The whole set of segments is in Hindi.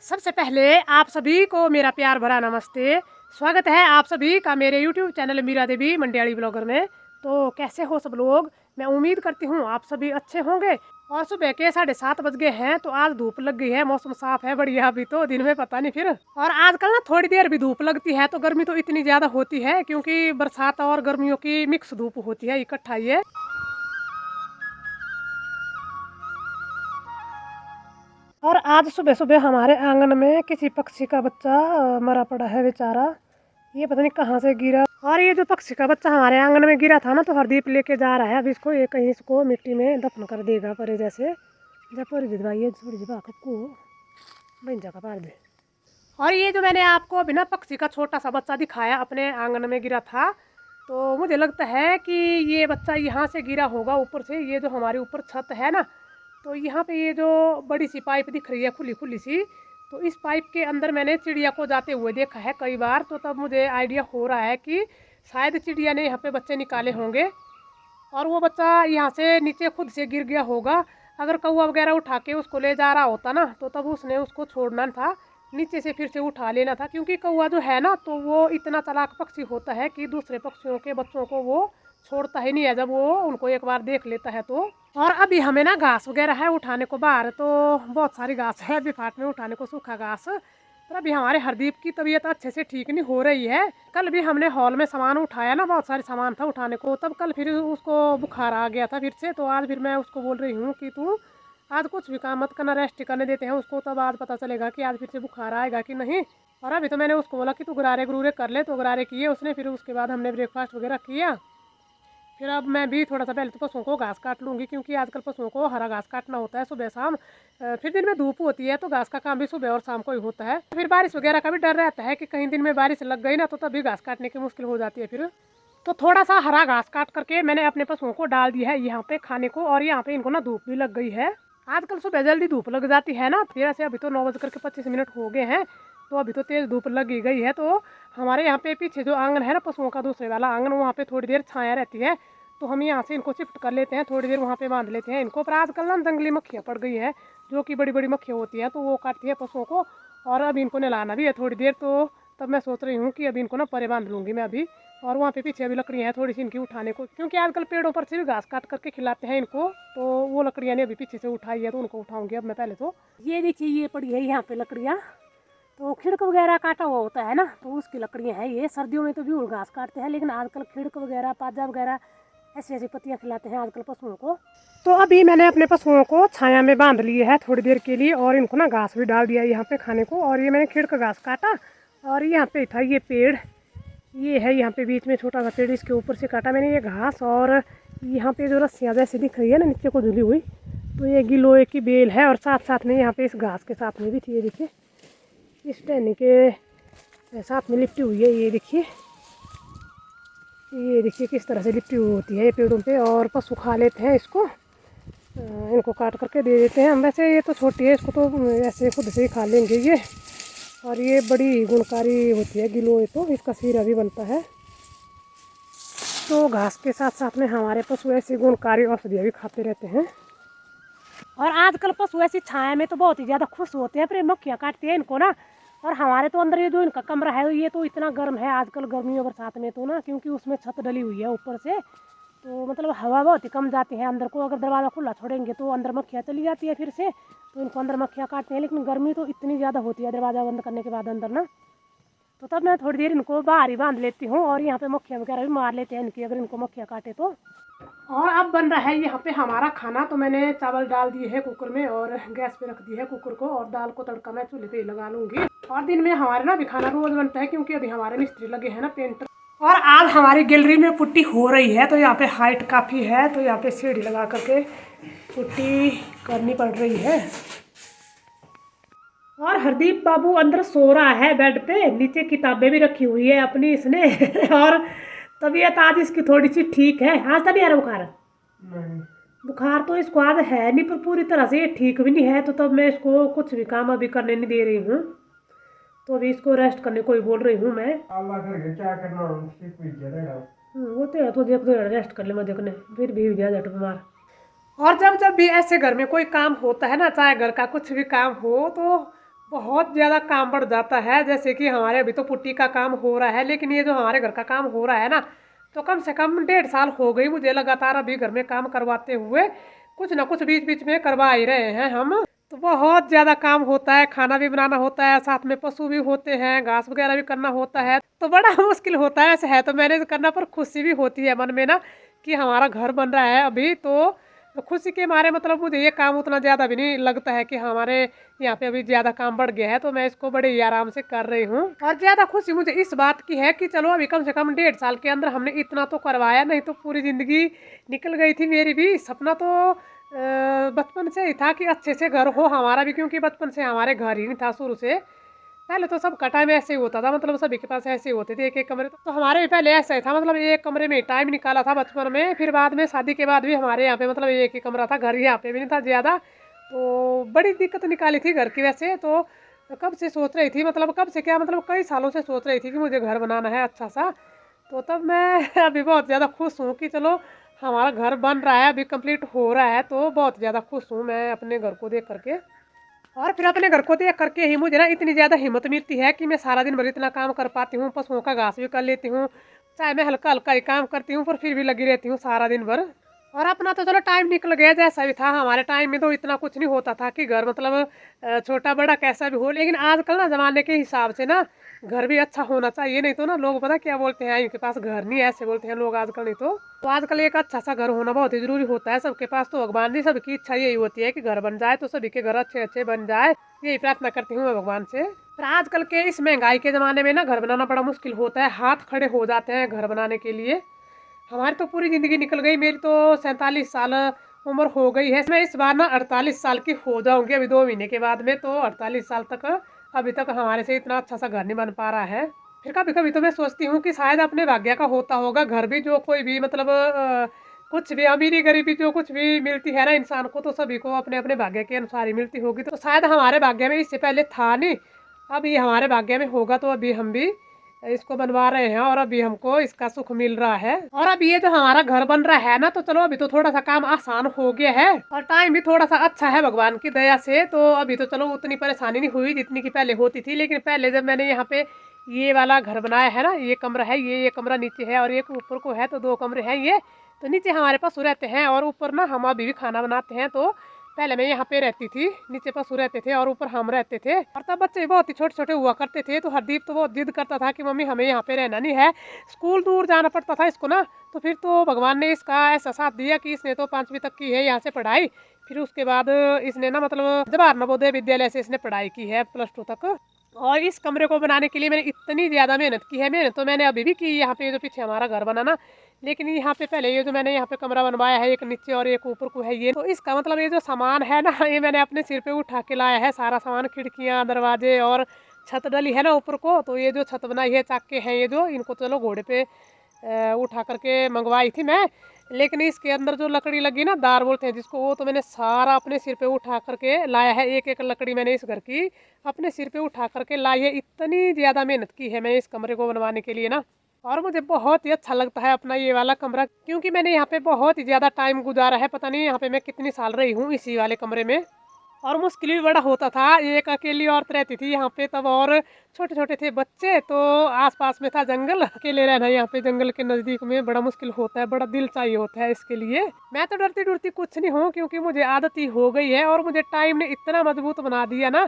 सबसे पहले आप सभी को मेरा प्यार भरा नमस्ते। स्वागत है आप सभी का मेरे YouTube चैनल मीरा देवी मंडियाली ब्लॉगर में। तो कैसे हो सब लोग? मैं उम्मीद करती हूँ आप सभी अच्छे होंगे। और सुबह के 7:30 बज गए हैं, तो आज धूप लग गई है, मौसम साफ है, बढ़िया। अभी तो दिन में पता नहीं फिर। और आजकल ना थोड़ी देर भी धूप लगती है तो गर्मी तो इतनी ज्यादा होती है, क्योंकि बरसात और गर्मियों की मिक्स धूप होती है, इकट्ठा ही। और आज सुबह सुबह हमारे आंगन में किसी पक्षी का बच्चा मरा पड़ा है बेचारा। ये पता नहीं कहाँ से गिरा। और ये जो पक्षी का बच्चा हमारे आंगन में गिरा था ना, तो हरदीप लेके जा रहा है। अब इसको ये कहीं इसको मिट्टी में दफन कर देगा परे जैसे। जब पूरी भिजवाइए थोड़ी जी को बन जगह पार दे। और ये जो मैंने आपको बिना पक्षी का छोटा सा बच्चा दिखाया अपने आंगन में गिरा था, तो मुझे लगता है कि ये बच्चा यहाँ से गिरा होगा ऊपर से। ये जो हमारे ऊपर छत है ना, तो यहाँ पे ये जो बड़ी सी पाइप दिख रही है खुली खुली सी, तो इस पाइप के अंदर मैंने चिड़िया को जाते हुए देखा है कई बार। तो तब मुझे आइडिया हो रहा है कि शायद चिड़िया ने यहाँ पे बच्चे निकाले होंगे और वो बच्चा यहाँ से नीचे खुद से गिर गया होगा। अगर कौवा वगैरह उठा के उसको ले जा रहा होता ना, तो तब उसने उसको छोड़ना था, नीचे से फिर से उठा लेना था। क्योंकि कौवा जो है ना, तो वो इतना चालाक पक्षी होता है कि दूसरे पक्षियों के बच्चों को वो छोड़ता ही नहीं है जब वो उनको एक बार देख लेता है तो। और अभी हमें ना घास वगैरह है उठाने को बाहर, तो बहुत सारी घास है अभी फाट में उठाने को, सूखा घास। पर अभी हमारे हरदीप की तबीयत अच्छे से ठीक नहीं हो रही है। कल भी हमने हॉल में सामान उठाया ना, बहुत सारे सामान था उठाने को, तब कल फिर उसको बुखार आ गया था फिर से। तो आज फिर मैं उसको बोल रही हूँ कि तू आज कुछ भी काम मत करना, रेस्ट करने देते हैं उसको, तब आज पता चलेगा कि आज फिर से बुखार आएगा कि नहीं। और अभी तो मैंने उसको बोला कि तू गरारे गुरूरे कर ले, तो गरारे किए उसने। फिर उसके बाद हमने ब्रेकफास्ट वगैरह किया। फिर अब मैं भी थोड़ा सा पहले तो पशुओं को घास काट लूँगी, क्योंकि आजकल पशुओं को हरा घास काटना होता है सुबह शाम। फिर दिन में धूप होती है तो घास का काम भी सुबह और शाम को ही होता है। फिर बारिश वगैरह का भी डर रहता है कि कहीं दिन में बारिश लग गई ना, तो तभी घास काटने की मुश्किल हो जाती है फिर। तो थोड़ा सा हरा घास काट करके मैंने अपने पशुओं को डाल दिया है यहाँ पे खाने को। और यहाँ पे इनको ना धूप भी लग गई है। आजकल सुबह जल्दी धूप लग जाती है ना, फिर ऐसे अभी तो 9:25 हो गए हैं, तो अभी तो तेज़ धूप लग ही गई है। तो हमारे यहाँ पे पीछे जो आंगन है ना पशुओं का, दूसरे वाला आंगन, वहाँ पे थोड़ी देर छाया रहती है, तो हम यहाँ से इनको शिफ्ट कर लेते हैं, थोड़ी देर वहाँ पे बांध लेते हैं इनको। पर आजकल ना जंगली मक्खियाँ पड़ गई है, जो कि बड़ी बड़ी मक्खियाँ होती हैं, तो वो काटती है पशुओं को। और अब इनको नहलाना भी है थोड़ी देर, तो तब मैं सोच रही हूँ कि अभी इनको ना परे बांध लूँगी मैं अभी। और वहाँ पे पीछे अभी लकड़ियाँ हैं थोड़ी सी इनकी उठाने को, क्योंकि आजकल पेड़ों पर से भी घास काट करके खिलाते हैं इनको, तो वो लकड़ियाँ ने अभी पीछे से उठाई है, तो उनको उठाऊंगी अब मैं पहले तो। ये देखिए ये पड़ी है यहाँ पे लकड़ियाँ, तो खिड़क वगैरह काटा हुआ होता है ना, तो उसकी लकड़ियाँ हैं ये। सर्दियों में तो भी घास काटते हैं, लेकिन आजकल खिड़क वगैरह पाजा वगैरह ऐसी ऐसी पत्तियाँ खिलाते हैं आजकल पशुओं को। तो अभी मैंने अपने पशुओं को छाया में बांध लिए है थोड़ी देर के लिए, और इनको ना घास भी डाल दिया यहाँ पे खाने को। और ये मैंने खिड़क घास काटा, और यहाँ पे था ये पेड़, ये है यहाँ पे बीच में छोटा सा पेड़, इसके ऊपर से काटा मैंने ये घास। और यहाँ पे जो रस्सियाँ जैसी दिख रही है ना नीचे को झुली हुई, तो ये गिलोय की बेल है। और साथ साथ में यहाँ पे इस घास के साथ में भी थी, ये देखिए इस टहनी के साथ में लिपटी हुई है, ये देखिए। ये देखिए किस तरह से लिपटी हुई होती है ये पेड़ों पे, और पशु खा लेते हैं इसको। इनको काट करके दे देते हैं हम। वैसे ये तो छोटी है, इसको तो ऐसे खुद से ही खा लेंगे ये। और ये बड़ी गुणकारी होती है गिलोय, तो इसका सीरा भी बनता है। तो घास के साथ साथ में हमारे पशु ऐसी गुणकारी औषधियाँ भी खाते रहते हैं। और आजकल पशु ऐसी छाया में तो बहुत ही ज़्यादा खुश होते हैं, फिर मक्खियाँ काटती हैं इनको ना। और हमारे तो अंदर ये जो इनका कमरा है, ये तो इतना गर्म है आजकल गर्मियों बरसात में तो ना, क्योंकि उसमें छत डली हुई है ऊपर से, तो मतलब हवा बहुत ही कम जाती है अंदर को। अगर दरवाज़ा खुला छोड़ेंगे तो अंदर मक्खियाँ चली जाती है फिर से, तो इनको अंदर मक्खियाँ काटती हैं। लेकिन गर्मी तो इतनी ज़्यादा होती है दरवाज़ा बंद करने के बाद अंदर ना, तो तब मैं थोड़ी देर इनको बाहर ही बांध लेती हूँ। और यहाँ पे मक्खियाँ वगैरह भी मार लेते हैं इनकी, अगर इनको मक्खियाँ काटे तो। और अब बन रहा है यहाँ पे हमारा खाना। तो मैंने चावल डाल दिए है कुकर में, और गैस पे रख दिया है कुकर को, और दाल को तड़का मैं चूल्हे पे ही लगा लूँगी। और दिन में हमारे ना भी खाना रोज़ बनता है, क्योंकि अभी हमारे मिस्त्री लगे हैं ना पेंटर। और आज हमारी गैलरी में पुट्टी हो रही है, तो यहाँ पे हाइट काफ़ी है, तो यहाँ पे सीढ़ी लगा करके पुट्टी करनी पड़ रही है। और हरदीप बाबू अंदर सो रहा है बेड पे, नीचे किताबें भी रखी हुई है अपनी इसने। और तबीयत आज इसकी थोड़ी सी ठीक है। आज तो नहीं आ रहा बुखार? नहीं, बुखार तो इसको आज है नहीं, पर पूरी तरह से ये ठीक भी नहीं है, तो तब मैं इसको कुछ भी काम अभी करने नहीं दे रही हूँ। तो अभी इसको रेस्ट करने को ही बोल रही हूँ मैं। अल्लाह करके क्या करना, वो तो है, तो देख दो रेस्ट कर ले मजे करने, फिर भी हो जाए जट बीमार। और जब जब भी ऐसे घर में कोई काम होता है ना, चाहे घर का कुछ भी काम हो, तो बहुत ज़्यादा काम बढ़ जाता है। जैसे कि हमारे अभी तो पुट्टी का काम हो रहा है, लेकिन ये जो हमारे घर का काम हो रहा है ना, तो कम से कम 1.5 साल हो गई मुझे लगातार अभी घर में काम करवाते हुए। कुछ ना कुछ बीच बीच में करवा ही रहे हैं हम। तो बहुत ज़्यादा काम होता है, खाना भी बनाना होता है, साथ में पशु भी होते हैं, घास वगैरह भी करना होता है, तो बड़ा मुश्किल होता है। ऐसे है तो मैनेज करना, पर खुशी भी होती है मन में ना कि हमारा घर बन रहा है अभी। तो खुशी के मारे मतलब मुझे ये काम उतना ज़्यादा भी नहीं लगता है कि हमारे यहाँ पे अभी ज़्यादा काम बढ़ गया है, तो मैं इसको बड़े ही आराम से कर रही हूँ। और ज़्यादा खुशी मुझे इस बात की है कि चलो अभी कम से कम 1.5 साल के अंदर हमने इतना तो करवाया, नहीं तो पूरी ज़िंदगी निकल गई थी मेरी भी। सपना तो बचपन से ही था कि अच्छे से घर हो हमारा भी, क्योंकि बचपन से हमारे घर ही नहीं था शुरू से। पहले तो सब का टाइम ऐसे ही होता था, मतलब सभी के पास ऐसे ही होते थे एक एक कमरे। तो हमारे भी पहले ऐसा ही था, मतलब एक कमरे में टाइम निकाला था बचपन में। फिर बाद में शादी के बाद भी हमारे यहाँ पे मतलब एक ही कमरा था, घर यहाँ पे भी नहीं था ज़्यादा। तो बड़ी दिक्कत निकाली थी घर की वैसे तो। कब से सोच रही थी, मतलब कब से क्या, मतलब कई सालों से सोच रही थी कि मुझे घर बनाना है अच्छा सा। तो तब मैं अभी बहुत ज़्यादा खुश हूँ कि चलो हमारा घर बन रहा है, अभी कंप्लीट हो रहा है, तो बहुत ज़्यादा खुश हूँ मैं अपने घर को देख करके। और फिर अपने घर को देख करके ही मुझे ना इतनी ज़्यादा हिम्मत मिलती है कि मैं सारा दिन भर इतना काम कर पाती हूँ, पशुओं का घास भी कर लेती हूँ, चाहे मैं हल्का हल्का ही काम करती हूँ, पर फिर भी लगी रहती हूँ सारा दिन भर। और अपना तो चलो टाइम निकल गया, जैसा भी था हमारे टाइम में तो इतना कुछ नहीं होता था कि घर मतलब छोटा बड़ा कैसा भी हो। लेकिन आजकल ना ज़माने के हिसाब से ना घर भी अच्छा होना चाहिए, नहीं तो ना लोग पता क्या बोलते हैं, इनके पास घर नहीं है, ऐसे बोलते हैं लोग आजकल। नहीं तो आजकल एक अच्छा सा घर होना बहुत ही जरूरी होता है सबके पास। तो भगवान जी सबकी इच्छा यही होती है कि घर बन जाए, तो सभी के घर अच्छे अच्छे बन जाए, यही प्रार्थना करती हूँ मैं भगवान से। पर आजकल के इस महंगाई के ज़माने में ना घर बनाना बड़ा मुश्किल होता है, हाथ खड़े हो जाते हैं घर बनाने के लिए। हमारी तो पूरी ज़िंदगी निकल गई, मेरी तो 47 साल उम्र हो गई है। मैं इस बार ना 48 साल की हो जाऊंगी अभी 2 महीने के बाद में। तो 48 साल तक अभी तक हमारे से इतना अच्छा सा घर नहीं बन पा रहा है। फिर कभी कभी तो मैं सोचती हूँ कि शायद अपने भाग्य का होता होगा घर भी, जो कोई भी मतलब कुछ भी अमीरी गरीबी जो कुछ भी मिलती है ना इंसान को, तो सभी को अपने अपने भाग्य के अनुसार ही मिलती होगी। तो शायद हमारे भाग्य में इससे पहले था नहीं, अभी हमारे भाग्य में होगा, तो अभी हम भी इसको बनवा रहे हैं और अभी हमको इसका सुख मिल रहा है। और अभी ये जो हमारा घर बन रहा है ना, तो चलो अभी तो थोड़ा सा काम आसान हो गया है और टाइम भी थोड़ा सा अच्छा है भगवान की दया से। तो अभी तो चलो उतनी परेशानी नहीं हुई जितनी की पहले होती थी। लेकिन पहले जब मैंने यहाँ पे ये वाला घर बनाया है ना, ये कमरा है, ये कमरा नीचे है और एक ऊपर को है, तो 2 कमरे हैं ये। तो नीचे हमारे पशु रहते हैं और ऊपर ना हम अभी भी खाना बनाते हैं। तो पहले मैं यहाँ पे रहती थी, नीचे पशु रहते थे और ऊपर हम रहते थे। और तब बच्चे बहुत ही छोटे छोटे हुआ करते थे, तो हरदीप तो बहुत जिद करता था कि मम्मी हमें यहाँ पे रहना नहीं है, स्कूल दूर जाना पड़ता था इसको ना। तो फिर तो भगवान ने इसका ऐसा साथ दिया कि इसने तो 5वीं तक की है यहाँ से पढ़ाई। फिर उसके बाद इसने ना मतलब जवाहर नवोदय विद्यालय से इसने पढ़ाई की है +2 तक। और इस कमरे को बनाने के लिए मैंने इतनी ज़्यादा मेहनत की है, मेहनत तो मैंने अभी भी की यहाँ पे जो पीछे हमारा घर बनाना। लेकिन यहाँ पे पहले ये जो मैंने यहाँ पे कमरा बनवाया है, एक नीचे और एक ऊपर को है ये, तो इसका मतलब ये जो सामान है ना, ये मैंने अपने सिर पे उठा के लाया है सारा सामान, खिड़कियाँ दरवाजे और छत डली है ना ऊपर को। तो ये जो छत बनाई है चाके हैं ये जो, इनको चलो घोड़े पे उठा करके मंगवाई थी मैं। लेकिन इसके अंदर जो लकड़ी लगी ना, दार बोलते हैं जिसको, वो तो मैंने सारा अपने सिर पे उठा करके लाया है। एक एक लकड़ी मैंने इस घर की अपने सिर पे उठा करके लाई है। इतनी ज़्यादा मेहनत की है मैं इस कमरे को बनवाने के लिए ना। और मुझे बहुत ही अच्छा लगता है अपना ये वाला कमरा, क्योंकि मैंने यहाँ पे बहुत ही ज़्यादा टाइम गुजारा है। पता नहीं यहाँ पे मैं कितनी साल रही हूँ इसी वाले कमरे में। और मुश्किल भी बड़ा होता था, एक अकेली औरत रहती थी यहाँ पे तब, और छोटे छोटे थे बच्चे, तो आसपास में था जंगल, अकेले रहना यहाँ पे जंगल के नज़दीक में बड़ा मुश्किल होता है, बड़ा दिल चाहिए होता है इसके लिए। मैं तो डरती डरती कुछ नहीं हूँ, क्योंकि मुझे आदत ही हो गई है। और मुझे टाइम ने इतना मजबूत बना दिया ना,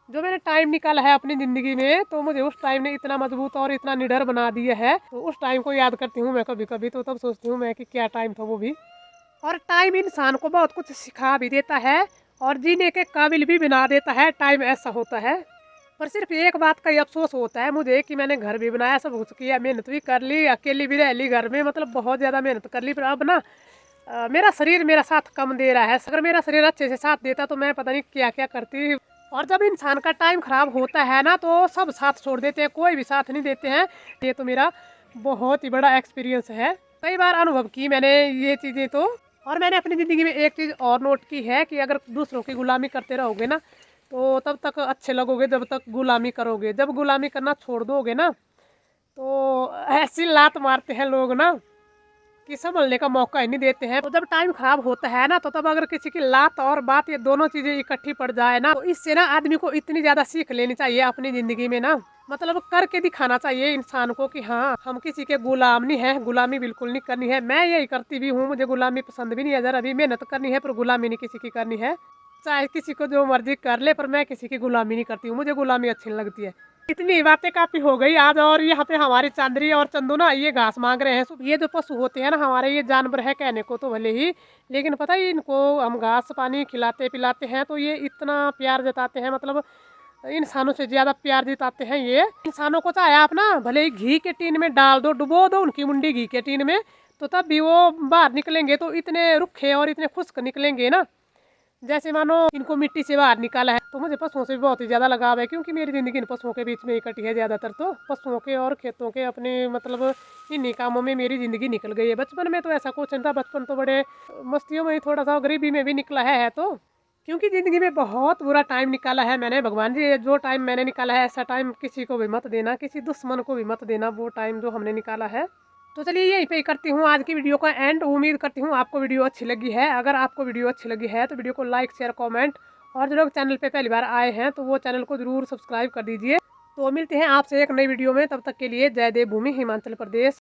जो मैंने टाइम निकाला है अपनी ज़िंदगी में, तो मुझे उस टाइम ने इतना मजबूत और इतना निडर बना दिया है। तो उस टाइम को याद करती हूँ मैं कभी कभी, तो तब सोचती हूँ मैं कि क्या टाइम था वो भी। और टाइम इंसान को बहुत कुछ सिखा भी देता है और जीने के काबिल भी बना देता है, टाइम ऐसा होता है। पर सिर्फ एक बात का ही अफसोस होता है मुझे कि मैंने घर भी बनाया, सब कुछ किया, मेहनत भी कर ली, अकेली भी रह ली घर में, मतलब बहुत ज़्यादा मेहनत कर ली। पर अब ना मेरा शरीर मेरा साथ कम दे रहा है। अगर मेरा शरीर अच्छे से साथ देता तो मैं पता नहीं क्या क्या करती। और जब इंसान का टाइम खराब होता है ना, तो सब साथ छोड़ देते हैं, कोई भी साथ नहीं देते हैं। ये तो मेरा बहुत ही बड़ा एक्सपीरियंस है, कई बार अनुभव की मैंने ये चीज़ें तो। और मैंने अपनी ज़िंदगी में एक चीज़ और नोट की है कि अगर दूसरों की गुलामी करते रहोगे ना, तो तब तक अच्छे लगोगे जब तक गुलामी करोगे। जब गुलामी करना छोड़ दोगे ना, तो ऐसी लात मारते हैं लोग ना, कि संभलने का मौका ही नहीं देते हैं। तो जब टाइम खराब होता है ना, तो तब अगर किसी की लात और बात, ये दोनों चीजें इकट्ठी पड़ जाए ना, तो इससे ना आदमी को इतनी ज्यादा सीख लेनी चाहिए अपनी जिंदगी में ना, मतलब करके दिखाना चाहिए इंसान को कि हाँ हम किसी के गुलाम नहीं है, गुलामी बिल्कुल नहीं करनी है। मैं यही करती भी हूँ, मुझे गुलामी पसंद भी नहीं है, जरा भी मेहनत करनी है पर गुलामी नहीं किसी की करनी है। चाहे किसी को जो मर्जी कर ले, पर मैं किसी की गुलामी नहीं करती हूँ, मुझे गुलामी अच्छी नहीं लगती है। इतनी बातें काफी हो गई आज। और यहाँ पे हमारी चांदरी और चंदू ना ये घास मांग रहे हैं। ये जो पशु होते हैं ना हमारे, ये जानवर है कहने को तो भले ही, लेकिन पता है इनको हम घास पानी खिलाते पिलाते हैं तो ये इतना प्यार जताते हैं, मतलब इंसानों से ज्यादा प्यार जताते हैं ये। इंसानों को चाहे आप ना भले ही घी के टीन में डाल दो, डुबो दो उनकी मुंडी घी के टीन में, तो तब भी वो बाहर निकलेंगे तो इतने रुखे और इतने खुश्क निकलेंगे ना, जैसे मानो इनको मिट्टी से बाहर निकाला है। तो मुझे पशुओं से भी बहुत ही ज़्यादा लगाव है, क्योंकि मेरी ज़िंदगी इन पशुओं के बीच में ही कटी है ज़्यादातर। तो पशुओं के और खेतों के अपने मतलब इन्हीं कामों में मेरी ज़िंदगी निकल गई है। बचपन में तो ऐसा कुछ नहीं था, बचपन तो बड़े मस्तियों में ही, थोड़ा सा गरीबी में भी निकला है तो, क्योंकि ज़िंदगी में बहुत बुरा टाइम निकाला है मैंने। भगवान जी जो टाइम मैंने निकाला है, ऐसा टाइम किसी को भी मत देना, किसी दुश्मन को भी मत देना वो टाइम जो हमने निकाला है। तो चलिए यहीं पे ही करती हूँ आज की वीडियो का एंड। उम्मीद करती हूँ आपको वीडियो अच्छी लगी है। अगर आपको वीडियो अच्छी लगी है तो वीडियो को लाइक शेयर कमेंट, और जो लोग चैनल पे पहली बार आए हैं तो वो चैनल को जरूर सब्सक्राइब कर दीजिए। तो मिलते हैं आपसे एक नई वीडियो में, तब तक के लिए जय देव भूमि हिमाचल प्रदेश।